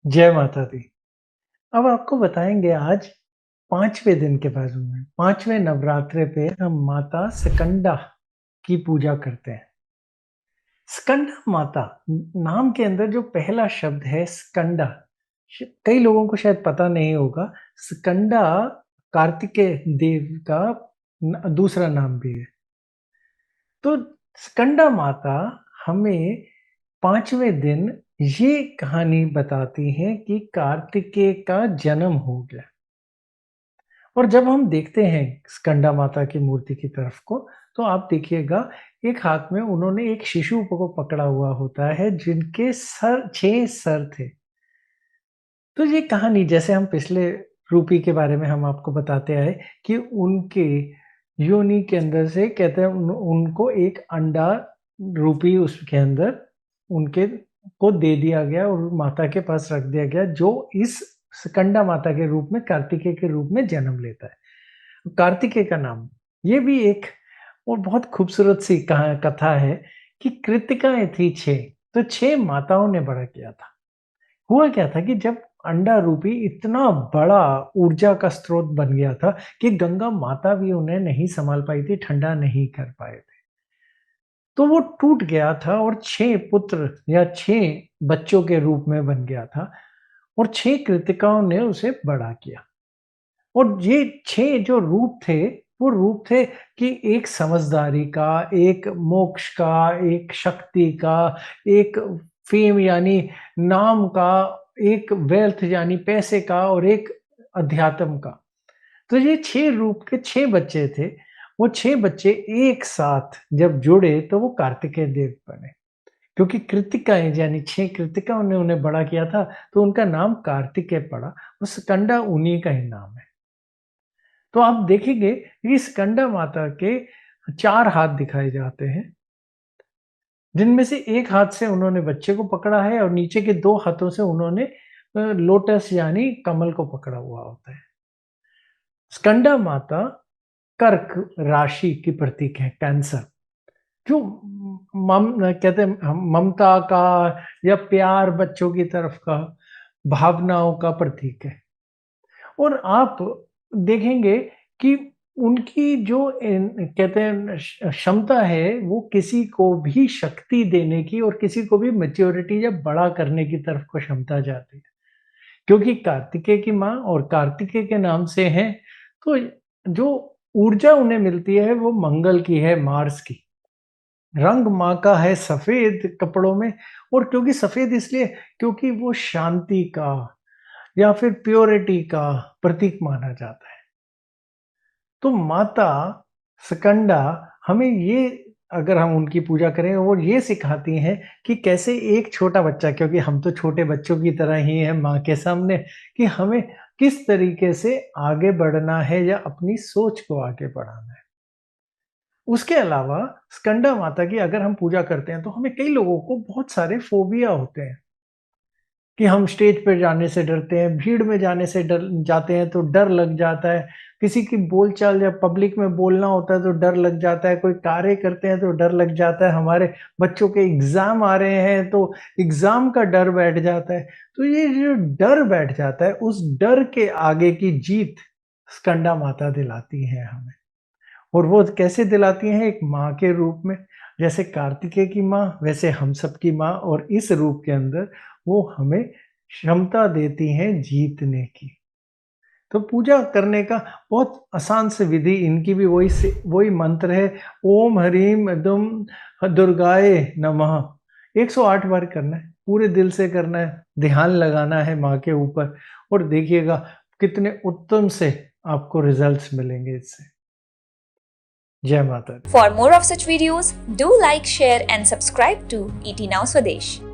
जय माता दी। अब आपको बताएँगे आज 5वें दिन के बारे में। 5वें नवरात्रे पे हम माता स्कंदा की पूजा करते हैं। स्कंदा माता नाम के अंदर जो पहला शब्द है स्कंदा, कई लोगों को शायद पता नहीं होगा। स्कंदा कार्तिकेय देव का दूसरा नाम भी है। तो स्कंदा माता हमें 5वें दिन ये कहानी बताती हैं कि कार्तिकेय का जन्म हो गया। और जब हम देखते हैं स्कंदा माता की मूर्ति की तरफ को, तो आप देखिएगा एक हाथ में उन्होंने एक शिशु को पकड़ा हुआ होता है जिनके सर 6 सर थे। तो ये कहानी जैसे हम पिछले रूपी के बारे में हम आपको बताते आए कि उनके योनि के अंदर से कहते हैं उनको एक अंडा रूपी उसके अंदर उनके को दे दिया गया और माता के पास रख दिया गया, जो इस स्कंदा माता के रूप में कार्तिकेय के रूप में जन्म लेता है। कार्तिकेय का नाम ये भी एक और बहुत खूबसूरत सी कथा है कि कृतिकाएं थी 6, तो 6 माताओं ने बड़ा किया था। हुआ क्या था कि जब अंडा रूपी इतना बड़ा ऊर्जा का स्रोत बन गया था कि गंगा माता भी उन्हें नहीं संभाल पाई थी, ठंडा नहीं कर पाए थे। तो वो टूट गया था और 6 पुत्र या 6 बच्चों के रूप में बन गया था और 6 कृतिकाओं ने उसे बड़ा किया। और ये 6 जो रूप थे, वो रूप थे कि एक समझदारी का, एक मोक्ष का, एक शक्ति का, एक फेम यानी नाम का, एक वेल्थ यानी पैसे का और एक अध्यात्म का। तो ये 6 रूप के 6 बच्चे थे। वो 6 बच्चे एक साथ जब जुड़े तो वो कार्तिकेय देव बने। क्योंकि कृतिकाएँ यानी 6 कृतिकाओं ने उन्हें बड़ा किया था, तो उनका नाम कार्तिकेय पड़ा और स्कंदा उन्हीं का ही नाम है। तो आप देखेंगे कि स्कंदा माता के 4 हाथ दिखाए जाते हैं, जिनमें से एक हाथ से उन्होंने बच्चे को पकड़ा है और नीचे के 2 हाथों से उन्होंने लोटस यानी कमल को पकड़ा हुआ होता है। स्कंदा माता कर्क राशि की प्रतीक है, कैंसर, जो कहते हैं हम ममता का या प्यार बच्चों की तरफ का, भावनाओं का प्रतीक है। और आप देखेंगे कि उनकी जो कहते हैं क्षमता है, वो किसी को भी शक्ति देने की और किसी को भी मैच्योरिटी या बड़ा करने की तरफ को क्षमता जाती है। क्योंकि कार्तिकेय की माँ और कार्तिकेय के नाम से हैं, तो जो ऊर्जा उन्हें मिलती है वो मंगल की है, मार्स की। रंग माँ का है सफ़ेद कपड़ों में, और क्योंकि सफ़ेद इसलिए क्योंकि वो शांति का या फिर प्योरिटी का प्रतीक माना जाता है। तो माता स्कंदा हमें ये, अगर हम उनकी पूजा करें, वो ये सिखाती हैं कि कैसे एक छोटा बच्चा, क्योंकि हम तो छोटे बच्चों की तरह ही हैं माँ के सामने, कि हमें किस तरीके से आगे बढ़ना है या अपनी सोच को आगे बढ़ाना है। उसके अलावा स्कंदा माता की अगर हम पूजा करते हैं तो हमें, कई लोगों को बहुत सारे फ़ोबिया होते हैं कि हम स्टेज पे जाने से डरते हैं, भीड़ में जाने से डर जाते हैं तो डर लग जाता है, किसी की बोलचाल या पब्लिक में बोलना होता है तो डर लग जाता है, कोई कार्य करते हैं तो डर लग जाता है, हमारे बच्चों के एग्ज़ाम आ रहे हैं तो एग्ज़ाम का डर बैठ जाता है। तो ये जो डर बैठ जाता है, उस डर के आगे की जीत स्कंदा माता दिलाती हैं हमें। और वो कैसे दिलाती हैं? एक माँ के रूप में, जैसे कार्तिकेय की माँ वैसे हम सब की माँ, और इस रूप के अंदर वो हमें क्षमता देती हैं जीतने की। तो पूजा करने का बहुत आसान से विधि इनकी भी वही मंत्र है, ओम ह्रीम दुम दुर्गाय नमः। 108 बार करना है, पूरे दिल से करना है, ध्यान लगाना है माँ के ऊपर, और देखिएगा कितने उत्तम से आपको रिजल्ट्स मिलेंगे इससे। जय माता दी। For more of such videos, do like, share, and subscribe to ET Now Swadesh.